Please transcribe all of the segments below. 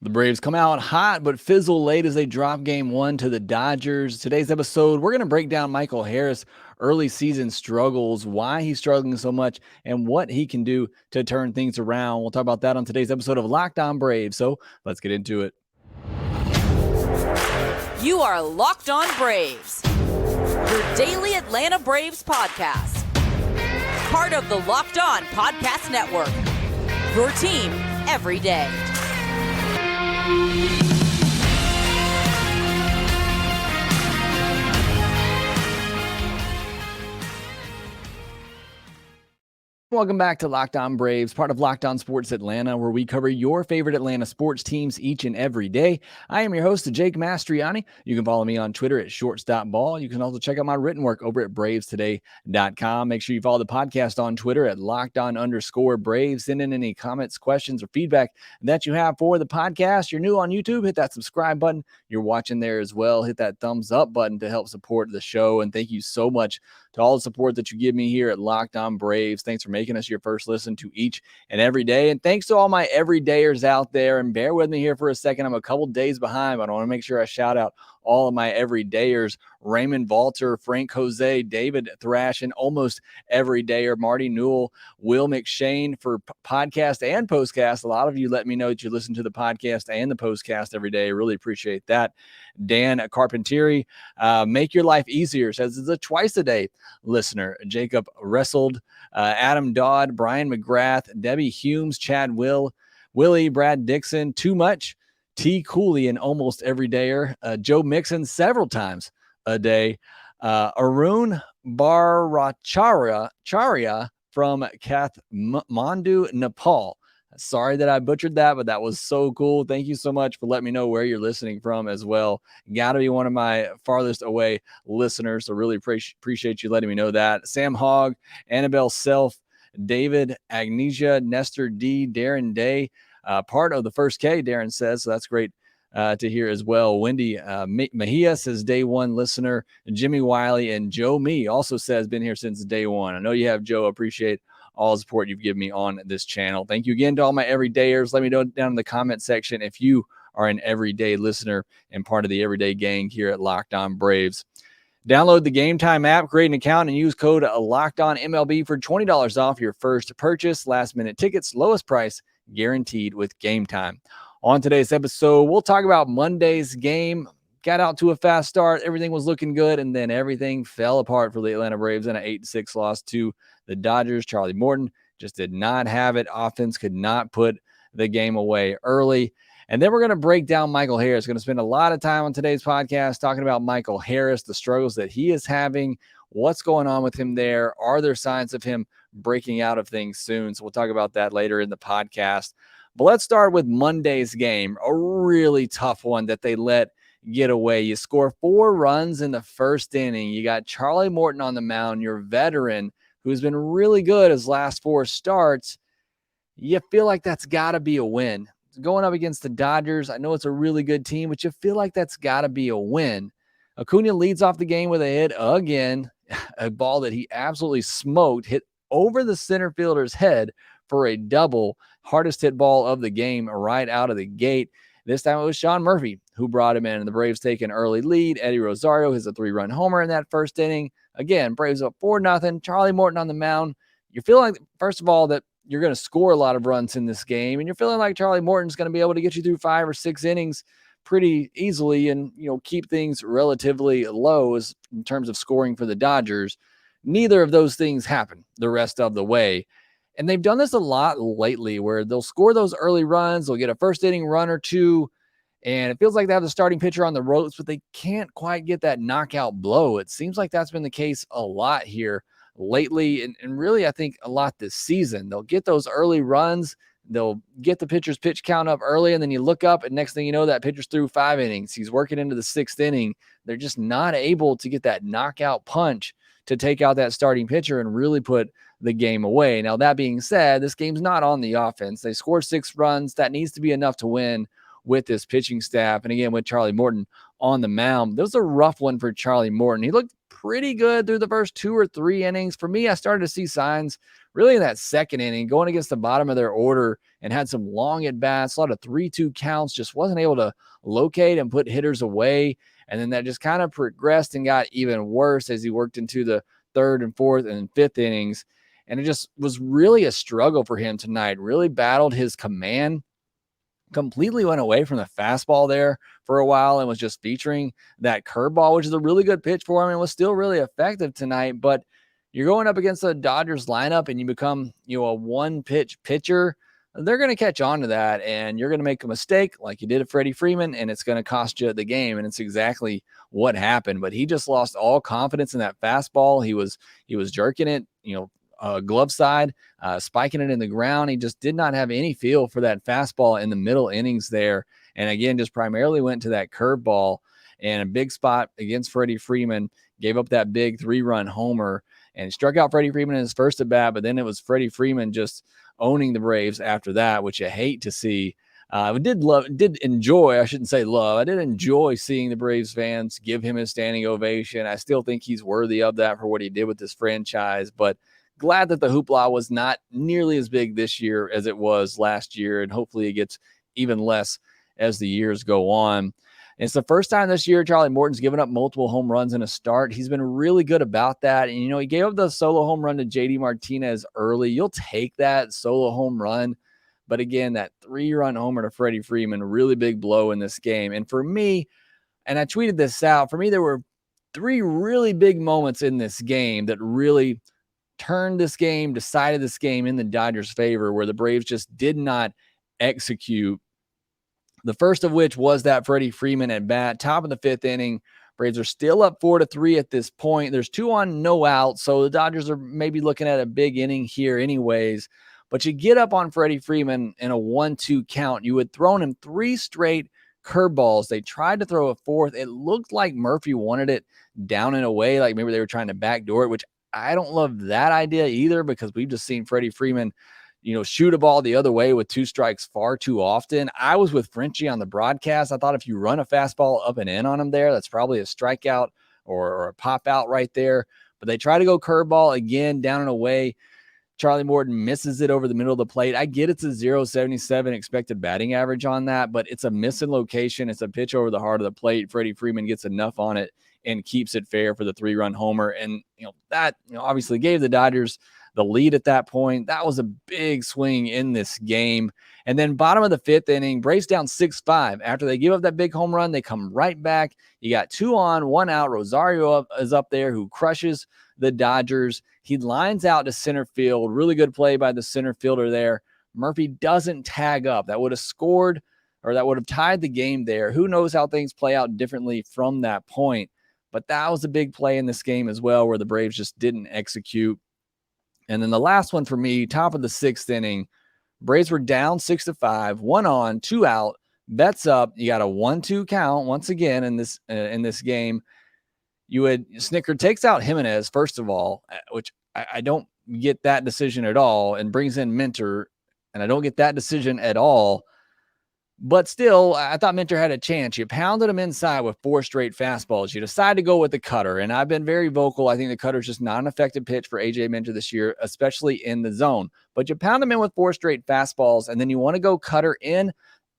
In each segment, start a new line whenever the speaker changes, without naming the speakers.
The Braves come out hot but fizzle late as they drop game one to the Dodgers. Today's episode, we're going to break down Michael Harris' early season struggles, why he's struggling so much, and what he can do to turn things around. We'll talk about that on today's episode of Locked On Braves. So let's get into it.
You are Locked On Braves, your daily Atlanta Braves podcast. Part of the Locked On Podcast Network, your team every day.
Welcome back to Locked On Braves, part of Locked On Sports Atlanta, where we cover your favorite Atlanta sports teams each and every day. I am your host, Jake Mastriani. You can follow me on Twitter at shorts.ball. You can also check out my written work over at bravestoday.com. Make sure you follow the podcast on Twitter at LockedOn_Braves. Send in any comments, questions, or feedback that you have for the podcast. You're new on YouTube, hit that subscribe button. You're watching there as well. Hit that thumbs up button to help support the show. And thank you so much to all the support that you give me here at Locked On Braves. Thanks for making us your first listen to each and every day. And thanks to all my everydayers out there. And bear with me here for a second. I'm a couple days behind, but I want to make sure I shout out all of my everydayers: Raymond Valter, Frank Jose, David Thrash, and almost everydayer Marty Newell, Will McShane for podcast and postcast. A lot of you let me know that you listen to the podcast and the postcast every day. I really appreciate that. Dan Carpentieri, make your life easier, says it's a twice a day listener. Jacob Wrestled, Adam Dodd, Brian McGrath, Debbie Humes, Chad Willie, Brad Dixon, Too Much, T. Cooley, and almost everydayer, Joe Mixon several times a day, Arun Bharacharya from Kathmandu, Nepal. Sorry that I butchered that, but that was so cool. Thank you so much for letting me know where you're listening from as well. Got to be one of my farthest away listeners, so really appreciate you letting me know that. Sam Hogg, Annabelle Self, David Agnesia, Nestor D, Darren Day, part of the first K, Darren says, so that's great to hear as well. Wendy Mejia says day one listener. Jimmy Wiley and Joe Me also says been here since day one. I know you have, Joe. Appreciate all the support you've given me on this channel. Thank you again to all my everydayers. Let me know down in the comment section if you are an everyday listener and part of the everyday gang here at Locked On Braves. Download the Game Time app, create an account, and use code LOCKEDONMLB for $20 off your first purchase. Last-minute tickets, lowest price, guaranteed with Game Time. On today's episode, we'll talk about Monday's game. Got out to a fast start. Everything was looking good, and then everything fell apart for the Atlanta Braves in an 8-6 loss to the Dodgers. Charlie Morton just did not have it. Offense could not put the game away early. And then we're going to break down Michael Harris. Going to spend a lot of time on today's podcast talking about Michael Harris, the struggles that he is having, what's going on with him there. Are there signs of him breaking out of things soon? So we'll talk about that later in the podcast. But let's start with Monday's game, a really tough one that they let get away. You score 4 runs in the first inning. You got Charlie Morton on the mound, your veteran, who's been really good his last 4 starts. You feel like that's got to be a win. Going up against the Dodgers, I know it's a really good team, but you feel like that's got to be a win. Acuna leads off the game with a hit again, a ball that he absolutely smoked, hit over the center fielder's head for a double, hardest hit ball of the game right out of the gate. This time it was Sean Murphy who brought him in, and the Braves take an early lead. Eddie Rosario has a 3-run homer in that first inning. Again, Braves up 4-0. Charlie Morton on the mound. You're feeling like, first of all, that you're going to score a lot of runs in this game, and you're feeling like Charlie Morton's going to be able to get you through 5 or 6 innings pretty easily and, keep things relatively low in terms of scoring for the Dodgers. Neither of those things happen the rest of the way. And they've done this a lot lately where they'll score those early runs. They'll get a first inning run or two, and it feels like they have the starting pitcher on the ropes, but they can't quite get that knockout blow. It seems like that's been the case a lot here lately, and really I think a lot this season. They'll get those early runs. They'll get the pitcher's pitch count up early, and then you look up, and next thing you know, that pitcher's through 5 innings. He's working into the 6th inning. They're just not able to get that knockout punch to take out that starting pitcher and really put the game away. Now, that being said, this game's not on the offense. They scored 6 runs. That needs to be enough to win with this pitching staff. And again, with Charlie Morton on the mound, that was a rough one for Charlie Morton. He looked pretty good through the first 2 or 3 innings. For me, I started to see signs really in that second inning, going against the bottom of their order and had some long at bats, a lot of 3-2 counts, just wasn't able to locate and put hitters away. And then that just kind of progressed and got even worse as he worked into the third and fourth and fifth innings. And it just was really a struggle for him tonight. Really battled his command, completely went away from the fastball there for a while and was just featuring that curveball, which is a really good pitch for him and was still really effective tonight. But you're going up against the Dodgers lineup and you become, a one-pitch pitcher, they're going to catch on to that, and you're going to make a mistake like you did at Freddie Freeman, and it's going to cost you the game. And it's exactly what happened. But he just lost all confidence in that fastball. He was jerking it, glove side, spiking it in the ground. He just did not have any feel for that fastball in the middle innings there. And again, just primarily went to that curveball, and a big spot against Freddie Freeman, gave up that big 3-run homer, and struck out Freddie Freeman in his first at bat. But then it was Freddie Freeman just owning the Braves after that, which you hate to see. I did enjoy seeing the Braves fans give him his standing ovation. I still think he's worthy of that for what he did with this franchise, but glad that the hoopla was not nearly as big this year as it was last year, and hopefully it gets even less as the years go on. It's the first time this year Charlie Morton's given up multiple home runs in a start. He's been really good about that. And, he gave up the solo home run to JD Martinez early. You'll take that solo home run. But again, that 3-run homer to Freddie Freeman, a really big blow in this game. And for me, and I tweeted this out, for me, there were 3 really big moments in this game that really turned this game, decided this game in the Dodgers' favor, where the Braves just did not execute. The first of which was that Freddie Freeman at bat, top of the 5th inning. Braves are still up 4-3 at this point. There's 2 on, no out, so the Dodgers are maybe looking at a big inning here anyways. But you get up on Freddie Freeman in a 1-2 count. You had thrown him 3 straight curveballs. They tried to throw a 4th. It looked like Murphy wanted it down and away, like maybe they were trying to backdoor it, which I don't love that idea either, because we've just seen Freddie Freeman shoot a ball the other way with 2 strikes far too often. I was with Frenchie on the broadcast. I thought if you run a fastball up and in on him there, that's probably a strikeout or a pop out right there. But they try to go curveball again, down and away. Charlie Morton misses it over the middle of the plate. I get it's a 0.77 expected batting average on that, but it's a missing location. It's a pitch over the heart of the plate. Freddie Freeman gets enough on it and keeps it fair for the 3-run homer. And, that obviously gave the Dodgers the lead at that point. That was a big swing in this game. And then bottom of the 5th inning, Braves down 6-5. After they give up that big home run, they come right back. You got 2 on, 1 out. Rosario is up there, who crushes the Dodgers. He lines out to center field. Really good play by the center fielder there. Murphy doesn't tag up. That would have scored, or that would have tied the game there. Who knows how things play out differently from that point. But that was a big play in this game as well, where the Braves just didn't execute. And then the last one for me, top of the 6th inning, Braves were down 6-5, 1 on, 2 out, bets up. You got a 1-2 count once again in this game. Snicker takes out Jimenez, first of all, which I don't get that decision at all, and brings in Minter, and I don't get that decision at all. But still, I thought Minter had a chance. You pounded him inside with 4 straight fastballs. You decide to go with the cutter, and I've been very vocal. I think the cutter is just not an effective pitch for A.J. Minter this year, especially in the zone. But you pound him in with 4 straight fastballs, and then you want to go cutter in.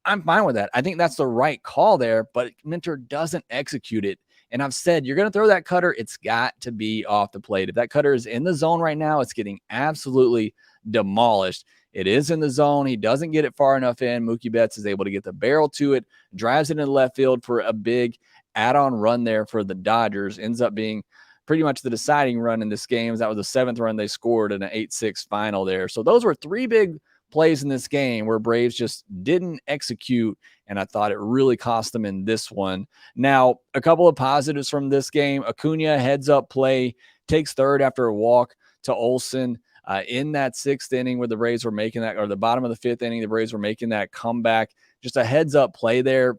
I'm fine with that. I think that's the right call there, but Minter doesn't execute it. And I've said, you're going to throw that cutter, it's got to be off the plate. If that cutter is in the zone right now, it's getting absolutely demolished. It is in the zone. He doesn't get it far enough in. Mookie Betts is able to get the barrel to it, drives it in left field for a big add-on run there for the Dodgers. Ends up being pretty much the deciding run in this game. That was the 7th run they scored in an 8-6 final there. So those were 3 big plays in this game where Braves just didn't execute, and I thought it really cost them in this one. Now, a couple of positives from this game. Acuna heads up play, takes third after a walk to Olsen. In that 6th inning where the Braves were making that, or the bottom of the 5th inning, the Braves were making that comeback. Just a heads up play there.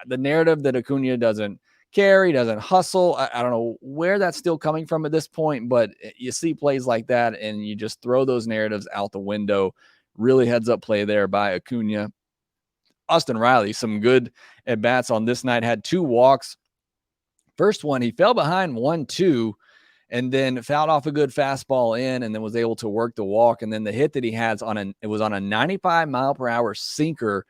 The narrative that Acuna doesn't care, he doesn't hustle. I don't know where that's still coming from at this point, but you see plays like that and you just throw those narratives out the window. Really heads up play there by Acuna. Austin Riley, some good at bats on this night, had 2 walks. First one, he fell behind 1-2. and then fouled off a good fastball in, and then was able to work the walk. And then the hit that he has it was on a 95-mile-per-hour sinker,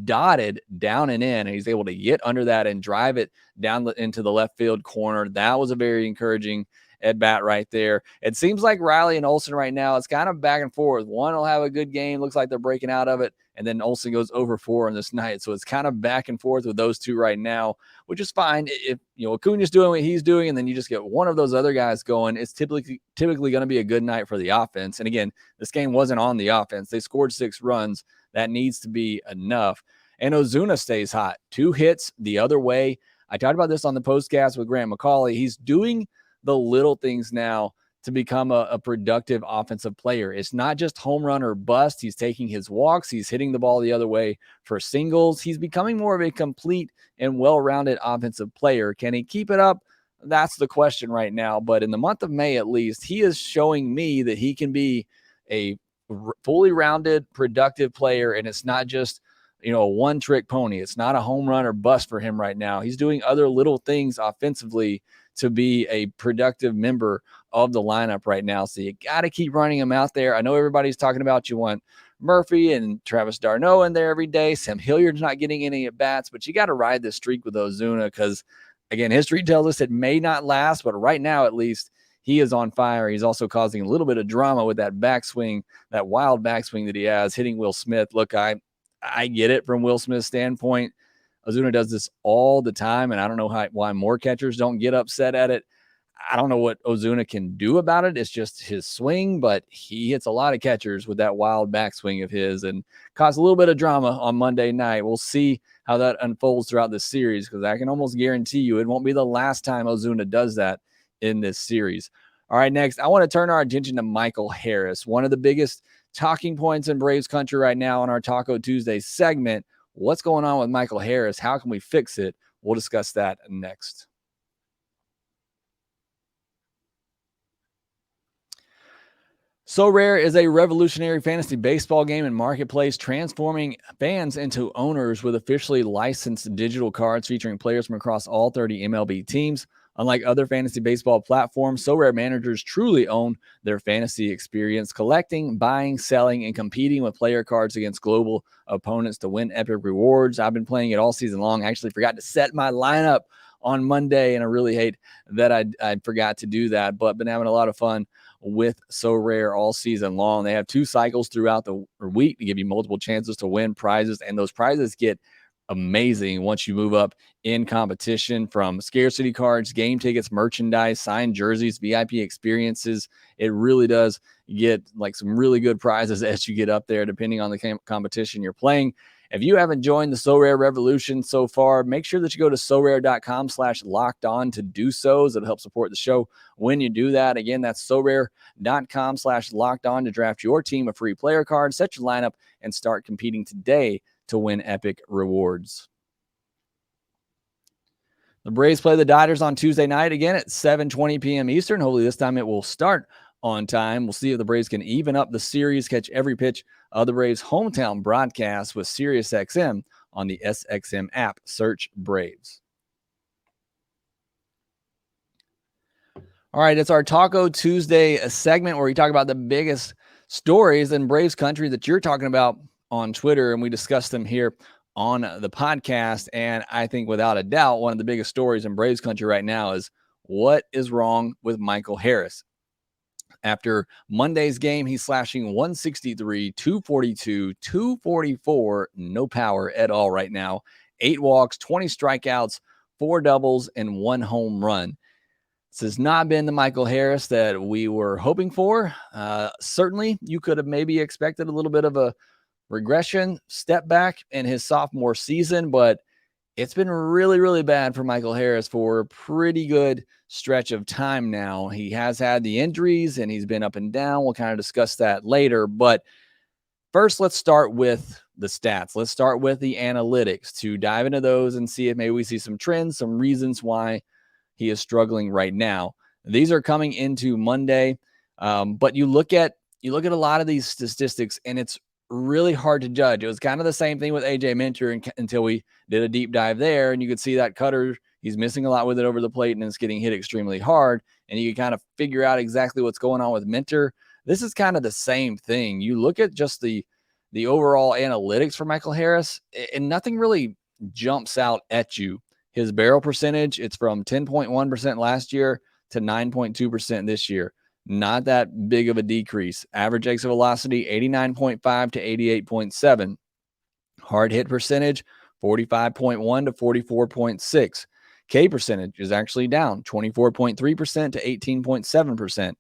dotted down and in, and he's able to get under that and drive it down into the left field corner. That was a very encouraging at bat right there. It seems like Riley and Olsen right now, it's kind of back and forth. One will have a good game, looks like they're breaking out of it, and then Olsen goes over 4 on this night. So it's kind of back and forth with those two right now, which is fine. If Acuna's doing what he's doing, and then you just get one of those other guys going, it's typically going to be a good night for the offense. And again, this game wasn't on the offense. They scored 6 runs. That needs to be enough. And Ozuna stays hot. 2 hits the other way. I talked about this on the postcast with Grant McCauley. He's doing the little things now to become a productive offensive player. It's not just home run or bust. He's taking his walks. He's hitting the ball the other way for singles. He's becoming more of a complete and well-rounded offensive player. Can he keep it up? That's the question right now. But in the month of May, at least, he is showing me that he can be a fully rounded, productive player. And it's not just, a one-trick pony. It's not a home run or bust for him right now. He's doing other little things offensively to be a productive member of the lineup right now. So you got to keep running him out there. I know everybody's talking about you want Murphy and Travis d'Arnaud in there every day. Sam Hilliard's not getting any at bats, but you got to ride this streak with Ozuna because, again, history tells us it may not last, but right now at least he is on fire. He's also causing a little bit of drama with that backswing, that wild backswing that he has, hitting Will Smith. Look, I get it from Will Smith's standpoint. Ozuna does this all the time, and I don't know why more catchers don't get upset at it. I don't know what Ozuna can do about it. It's just his swing, but he hits a lot of catchers with that wild backswing of his and caused a little bit of drama on Monday night. We'll see how that unfolds throughout this series because I can almost guarantee you it won't be the last time Ozuna does that in this series. All right, next, I want to turn our attention to Michael Harris, one of the biggest talking points in Braves country right now on our Taco Tuesday segment. What's going on with Michael Harris? How can we fix it? We'll discuss that next. Sorare is a revolutionary fantasy baseball game and marketplace transforming fans into owners with officially licensed digital cards featuring players from across all 30 MLB teams. Unlike other fantasy baseball platforms, Sorare managers truly own their fantasy experience, collecting, buying, selling, and competing with player cards against global opponents to win epic rewards. I've been playing it all season long. I actually forgot to set my lineup on Monday, and I really hate that I forgot to do that, but been having a lot of fun with Sorare all season long. They have 2 cycles throughout the week to give you multiple chances to win prizes, and those prizes get amazing once you move up in competition, from scarcity cards, game tickets, merchandise, signed jerseys, VIP experiences. It really does get like some really good prizes as you get up there, depending on the competition you're playing. If you haven't joined the Sorare revolution so far, make sure that you go to sorare.com/lockedon to do so. It'll help support the show when you do that. Again, that's sorare.com/lockedon to draft your team of free player cards, set your lineup, and start competing today to win epic rewards. The Braves play the Dodgers on Tuesday night again at 7:20 p.m. Eastern. Hopefully this time it will start on time. We'll see if the Braves can even up the series, catch every pitch of the Braves' hometown broadcast with SiriusXM on the SXM app. Search Braves. All right, it's our Taco Tuesday segment where we talk about the biggest stories in Braves country that you're talking about on Twitter, and we discuss them here on the podcast. And I think without a doubt, one of the biggest stories in Braves country right now is what is wrong with Michael Harris. After Monday's game, he's slashing 163, 242, 244, no power at all right now. 8 walks, 20 strikeouts, 4 doubles, and 1 home run. This has not been the Michael Harris that we were hoping for. Certainly, you could have maybe expected a little bit of a regression, step back in his sophomore season, but it's been really, really bad for Michael Harris for a pretty good stretch of time now. He has had the injuries and he's been up and down. We'll kind of discuss that later. But first, let's start with the stats. Let's start with the analytics to dive into those and see if maybe we see some trends, some reasons why he is struggling right now. These are coming into Monday. But you look at a lot of these statistics and it's really hard to judge. It was kind of the same thing with AJ Minter until we did a deep dive there, and you could see that cutter He's missing a lot with it over the plate, and it's getting hit extremely hard. And you can kind of figure out exactly what's going on with Minter. This is kind of the same thing. You look at just the overall analytics for Michael Harris, and nothing really jumps out at you. His barrel percentage, it's from 10.1% last year to 9.2% this year. Not that big of a decrease. Average exit velocity, 89.5 to 88.7. Hard hit percentage, 45.1 to 44.6. K percentage is actually down, 24.3% to 18.7%.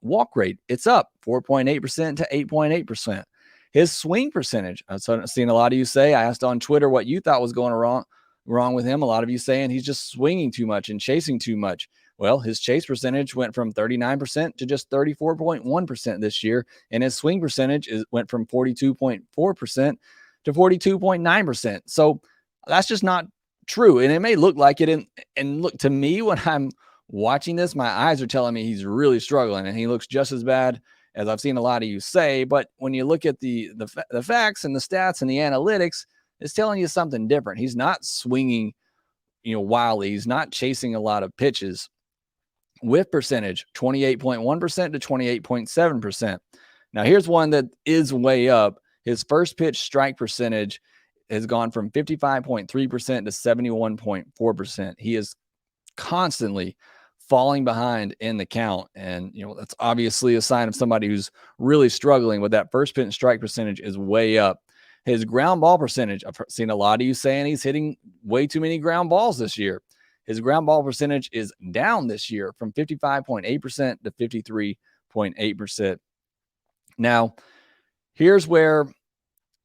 Walk rate, it's up, 4.8% to 8.8%. His swing percentage, I've seen a lot of you say, I asked on Twitter what you thought was going wrong with him. A lot of you saying he's just swinging too much and chasing too much. Well, his chase percentage went from 39% to just 34.1% this year, and his swing percentage went from 42.4% to 42.9%. So that's just not true. And it may look like it. And look, to me, when I'm watching this, my eyes are telling me he's really struggling, and he looks just as bad as I've seen a lot of you say. But when you look at the facts and the stats and the analytics, it's telling you something different. He's not swinging, wildly. He's not chasing a lot of pitches. Whiff percentage, 28.1% to 28.7%. Now, here's one that is way up. His first pitch strike percentage has gone from 55.3% to 71.4%. He is constantly falling behind in the count. And, that's obviously a sign of somebody who's really struggling with that first pitch strike percentage is way up. His ground ball percentage, I've seen a lot of you saying he's hitting way too many ground balls this year. His ground ball percentage is down this year from 55.8% to 53.8%. Now, here's where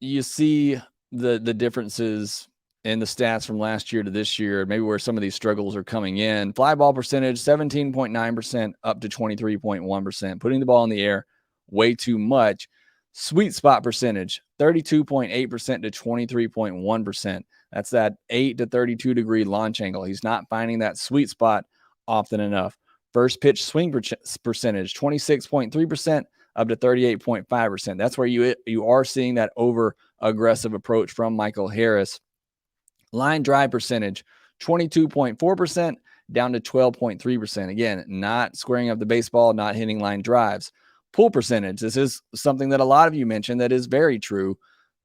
you see the differences in the stats from last year to this year, maybe where some of these struggles are coming in. Fly ball percentage, 17.9% up to 23.1%, putting the ball in the air way too much. Sweet spot percentage, 32.8% to 23.1%. That's that 8 to 32 degree launch angle. He's not finding that sweet spot often enough. First pitch swing percentage, 26.3% up to 38.5%. That's where you are seeing that over aggressive approach from Michael Harris. Line drive percentage, 22.4% down to 12.3%. Again, not squaring up the baseball, not hitting line drives. Pull percentage, this is something that a lot of you mentioned that is very true.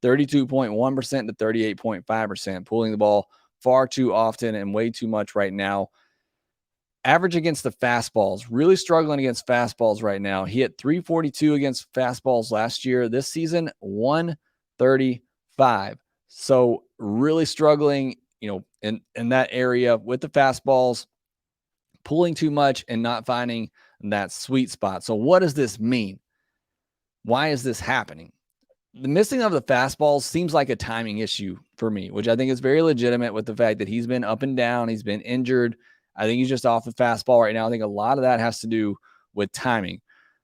32.1% to 38.5%, pulling the ball far too often and way too much right now. Average against the fastballs, really struggling against fastballs right now. He hit 342 against fastballs last year. This season, 135. So really struggling, in that area with the fastballs, pulling too much and not finding that sweet spot. So what does this mean? Why is this happening? The missing of the fastballs seems like a timing issue for me, which I think is very legitimate with the fact that he's been up and down. He's been injured. I think he's just off the fastball right now. I think a lot of that has to do with timing.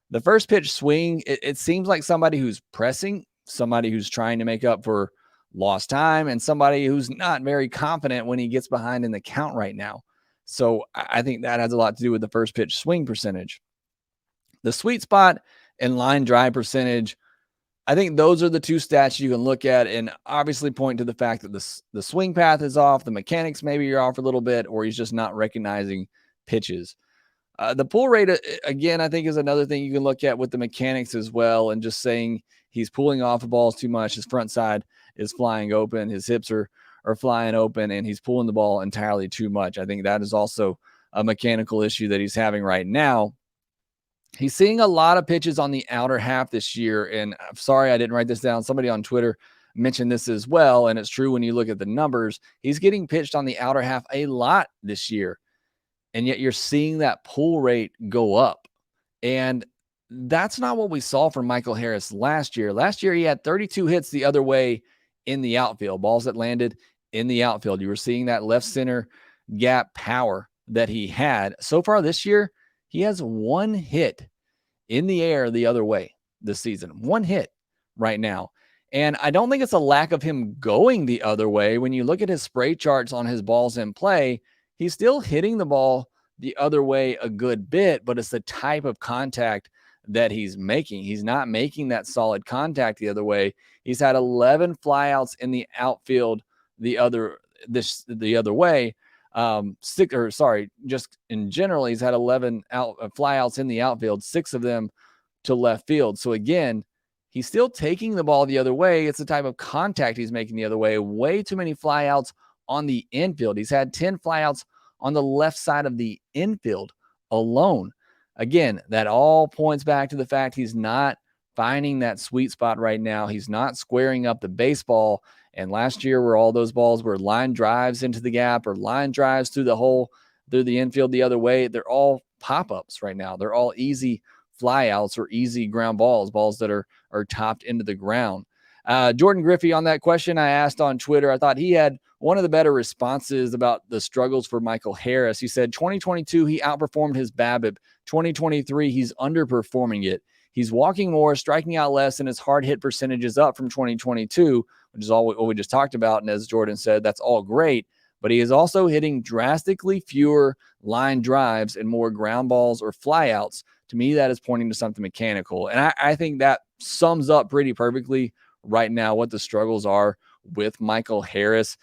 The first pitch swing, it seems like somebody who's pressing, somebody who's trying to make up for lost time, and somebody who's not very confident when he gets behind in the count right now. So I think that has a lot to do with the first pitch swing percentage. The sweet spot and line drive percentage, I think those are the two stats you can look at and obviously point to the fact that the swing path is off, the mechanics maybe are off a little bit, or he's just not recognizing pitches. The pull rate, again, I think is another thing you can look at with the mechanics as well, and just saying he's pulling off the balls too much. His front side is flying open. His hips are flying open, and he's pulling the ball entirely too much. I think that is also a mechanical issue that he's having right now. He's seeing a lot of pitches on the outer half this year, and I'm sorry I didn't write this down. Somebody on Twitter mentioned this as well, and it's true when you look at the numbers. He's getting pitched on the outer half a lot this year, and yet you're seeing that pull rate go up. And that's not what we saw from Michael Harris last year. Last year, he had 32 hits the other way in the outfield, balls that landed in the outfield. You were seeing that left center gap power that he had. So far this year, he has one hit in the air the other way this season. One hit right now. And I don't think it's a lack of him going the other way. When you look at his spray charts on his balls in play, he's still hitting the ball the other way a good bit, but it's the type of contact that he's making. He's not making that solid contact the other way. He's had 11 flyouts in the outfield the other way. Just in general, he's had 11 flyouts in the outfield, 6 of them to left field. So again, he's still taking the ball the other way. It's the type of contact he's making the other way. Way too many flyouts on the infield. He's had 10 flyouts on the left side of the infield alone. Again, that all points back to the fact he's not finding that sweet spot right now. He's not squaring up the baseball. And last year, where all those balls were line drives into the gap or line drives through the hole, through the infield the other way, they're all pop-ups right now. They're all easy flyouts or easy ground balls that are topped into the ground. Jordan Griffey, on that question I asked on Twitter, I thought he had one of the better responses about the struggles for Michael Harris. He said 2022, he outperformed his BABIP. 2023, he's underperforming it. He's walking more, striking out less, and his hard hit percentage is up from 2022, which is all what we just talked about. And as Jordan said, that's all great. But he is also hitting drastically fewer line drives and more ground balls or flyouts. To me, that is pointing to something mechanical. And I think that sums up pretty perfectly right now what the struggles are with Michael Harris.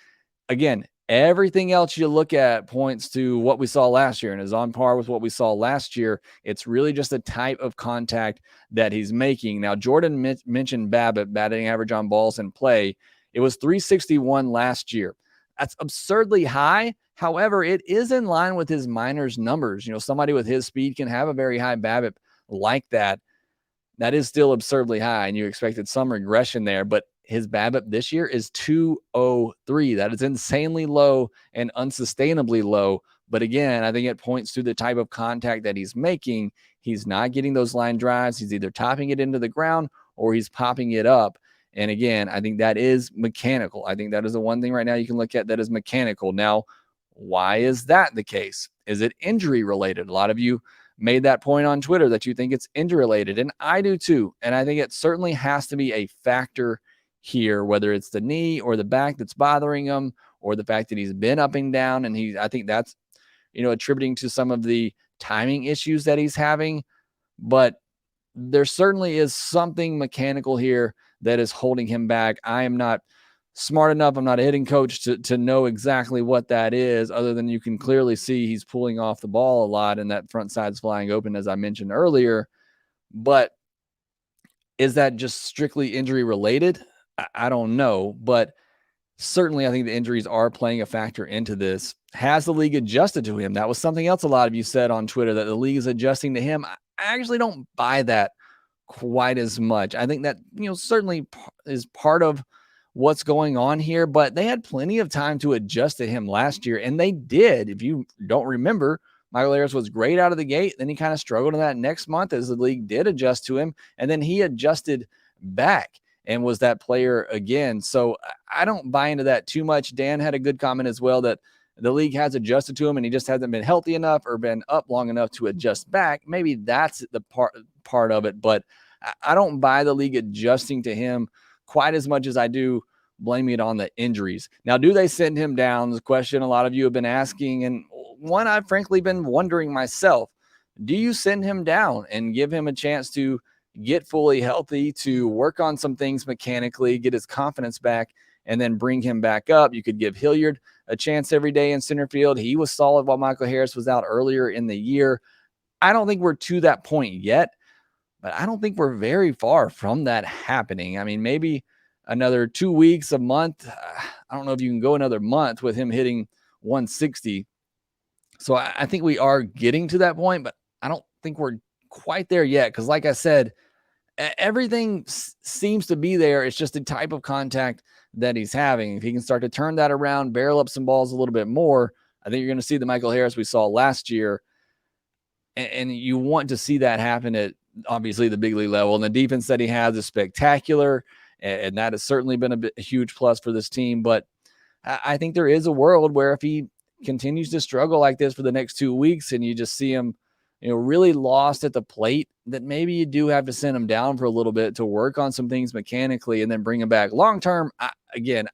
Again, everything else you look at points to what we saw last year and is on par with what we saw last year. It's really just the type of contact that he's making. Now, Jordan mentioned BABIP, batting average on balls in play. It was 361 last year. That's absurdly high. However, it is in line with his minors numbers. Somebody with his speed can have a very high BABIP like that. That is still absurdly high, and you expected some regression there, but his BABIP this year is 203. That is insanely low and unsustainably low. But again, I think it points to the type of contact that he's making. He's not getting those line drives. He's either topping it into the ground or he's popping it up. And again, I think that is mechanical. I think that is the one thing right now you can look at that is mechanical. Now, why is that the case? Is it injury related? A lot of you made that point on Twitter that you think it's injury related, and I do too. And I think it certainly has to be a factor here, whether it's the knee or the back that's bothering him, or the fact that he's been up and down. And I think that's, attributing to some of the timing issues that he's having. But there certainly is something mechanical here that is holding him back. I am not smart enough. I'm not a hitting coach to know exactly what that is, other than you can clearly see he's pulling off the ball a lot and that front side's flying open, as I mentioned earlier. But is that just strictly injury related? I don't know, but certainly I think the injuries are playing a factor into this. Has the league adjusted to him? That was something else a lot of you said on Twitter, that the league is adjusting to him. I actually don't buy that quite as much. I think that, certainly is part of what's going on here, but they had plenty of time to adjust to him last year, and they did. If you don't remember, Michael Harris was great out of the gate. Then he kind of struggled in that next month as the league did adjust to him, and then he adjusted back and was that player again. So I don't buy into that too much. Dan had a good comment as well, that the league has adjusted to him and he just hasn't been healthy enough or been up long enough to adjust back. Maybe that's the part of it, but I don't buy the league adjusting to him quite as much as I do blaming it on the injuries. Now, do they send him down? The question a lot of you have been asking, and one I've frankly been wondering myself. Do you send him down and give him a chance to get fully healthy, to work on some things mechanically, get his confidence back, and then bring him back up? You could give Hilliard a chance every day in center field. He was solid while Michael Harris was out earlier in the year. I don't think we're to that point yet, but I don't think we're very far from that happening. I mean, maybe another 2 weeks, a month. I don't know if you can go another month with him hitting 160. So I think we are getting to that point, but I don't think we're quite there yet. Because like I said, everything seems to be there. It's just the type of contact that he's having. If he can start to turn that around, barrel up some balls a little bit more, I think you're going to see the Michael Harris we saw last year. And you want to see that happen at obviously the big league level. And the defense that he has is spectacular. And that has certainly been a huge plus for this team. But I think there is a world where if he continues to struggle like this for the next 2 weeks and you just see him, really lost at the plate, that maybe you do have to send him down for a little bit to work on some things mechanically and then bring him back. Long term,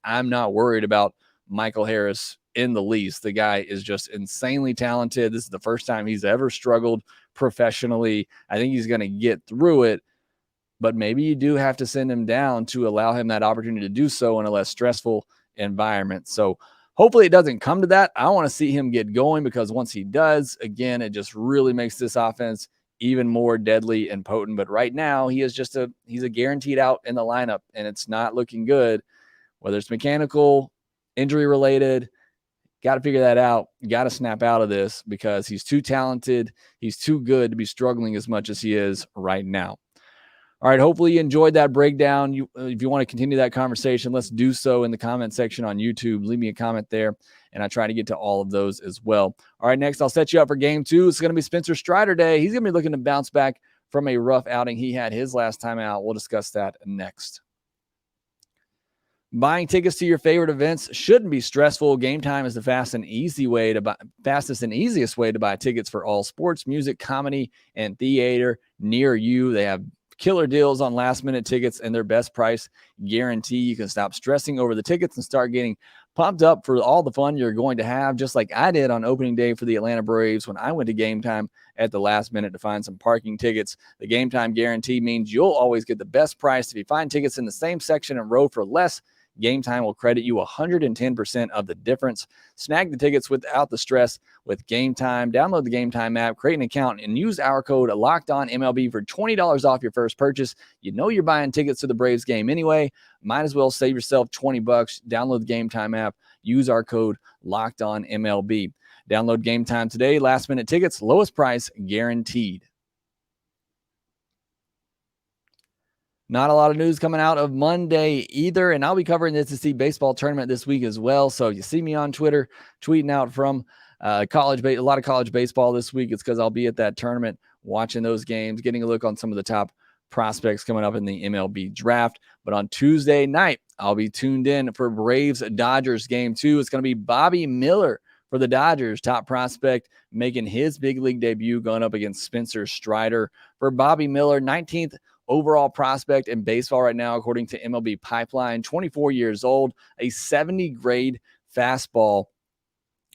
I'm not worried about Michael Harris in the least. The guy is just insanely talented. This is the first time he's ever struggled professionally. I think he's going to get through it, but maybe you do have to send him down to allow him that opportunity to do so in a less stressful environment. So Hopefully it doesn't come to that. I want to see him get going, because once he does, again, it just really makes this offense even more deadly and potent. But right now, he's a guaranteed out in the lineup, and it's not looking good. Whether it's mechanical, injury related, got to figure that out. Got to snap out of this, because he's too talented. He's too good to be struggling as much as he is right now. All right, hopefully you enjoyed that breakdown. If you want to continue that conversation, let's do so in the comment section on YouTube. Leave me a comment there, and I try to get to all of those as well. All right, next I'll set you up for game 2. It's going to be Spencer Strider Day. He's going to be looking to bounce back from a rough outing he had his last time out. We'll discuss that next. Buying tickets to your favorite events shouldn't be stressful. Game Time is the fastest and easiest way to buy tickets for all sports, music, comedy, and theater near you. They have killer deals on last-minute tickets and their best price guarantee. You can stop stressing over the tickets and start getting pumped up for all the fun you're going to have, just like I did on opening day for the Atlanta Braves when I went to Game Time at the last minute to find some parking tickets. The Game Time guarantee means you'll always get the best price. If you find tickets in the same section and row for less, Game Time will credit you 110% of the difference. Snag the tickets without the stress with Game Time. Download the Game Time app, create an account, and use our code LOCKEDONMLB for $20 off your first purchase. You know you're buying tickets to the Braves game anyway. Might as well save yourself $20. Download the Game Time app. Use our code LOCKEDONMLB. Download Game Time today. Last-minute tickets, lowest price guaranteed. Not a lot of news coming out of Monday either, and I'll be covering the SEC baseball tournament this week as well. So you see me on Twitter tweeting out from a lot of college baseball this week. It's because I'll be at that tournament watching those games, getting a look on some of the top prospects coming up in the MLB draft. But on Tuesday night, I'll be tuned in for Braves-Dodgers game 2. It's going to be Bobby Miller for the Dodgers, top prospect, making his big league debut, going up against Spencer Strider. For Bobby Miller, 19th overall prospect in baseball right now, according to MLB Pipeline, 24 years old, a 70 grade fastball.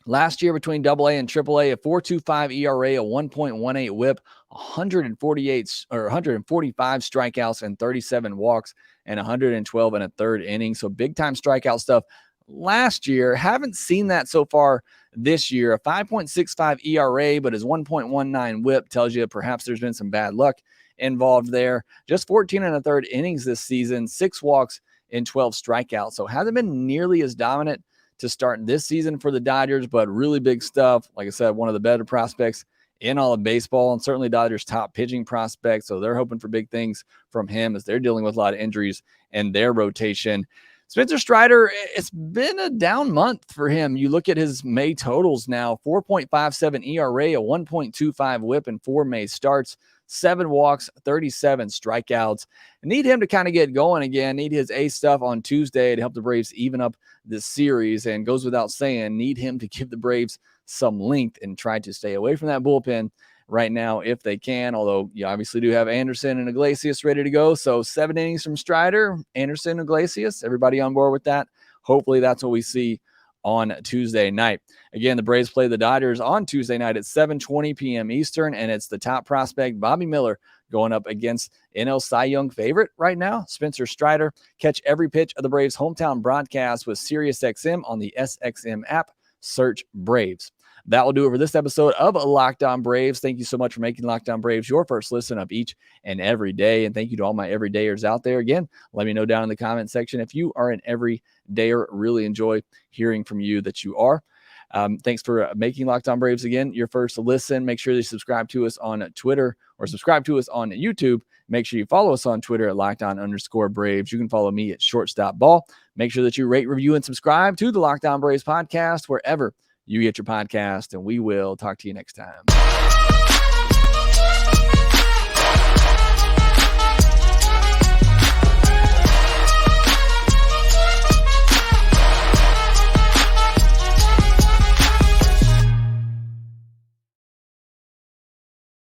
Last year between AA and AAA, a 4.25 ERA, a 1.18 whip, 145 strikeouts and 37 walks, and 112 and a third inning. So big time strikeout stuff last year. Haven't seen that so far this year. A 5.65 ERA, but his 1.19 whip tells you perhaps there's been some bad luck involved there. Just 14 and a third innings this season, 6 walks and 12 strikeouts. So hasn't been nearly as dominant to start this season for the Dodgers, but really big stuff. Like I said, one of the better prospects in all of baseball, and certainly Dodgers top pitching prospect. So they're hoping for big things from him as they're dealing with a lot of injuries in their rotation. Spencer Strider, it's been a down month for him. You look at his May totals now, 4.57 ERA, a 1.25 whip, and 4 May starts. 7 walks, 37 strikeouts. Need him to kind of get going again. Need his A stuff on Tuesday to help the Braves even up this series. And goes without saying, need him to give the Braves some length and try to stay away from that bullpen right now if they can. Although you obviously do have Anderson and Iglesias ready to go. So 7 innings from Strider, Anderson, Iglesias, everybody on board with that. Hopefully that's what we see on Tuesday night. Again, the Braves play the Dodgers on Tuesday night at 7:20 p.m. Eastern, and it's the top prospect, Bobby Miller, going up against NL Cy Young favorite right now, Spencer Strider. Catch every pitch of the Braves' hometown broadcast with SiriusXM on the SXM app. Search Braves. That will do it for this episode of Locked On Braves. Thank you so much for making Locked On Braves your first listen of each and every day. And thank you to all my everydayers out there. Again, let me know down in the comment section if you are an everydayer. Really enjoy hearing from you that you are. Thanks for making Locked On Braves again your first listen. Make sure you subscribe to us on Twitter or subscribe to us on YouTube. Make sure you follow us on Twitter at LockedOn_Braves. You can follow me at Shortstop Ball. Make sure that you rate, review, and subscribe to the Locked On Braves podcast wherever you get your podcast, and we will talk to you next time.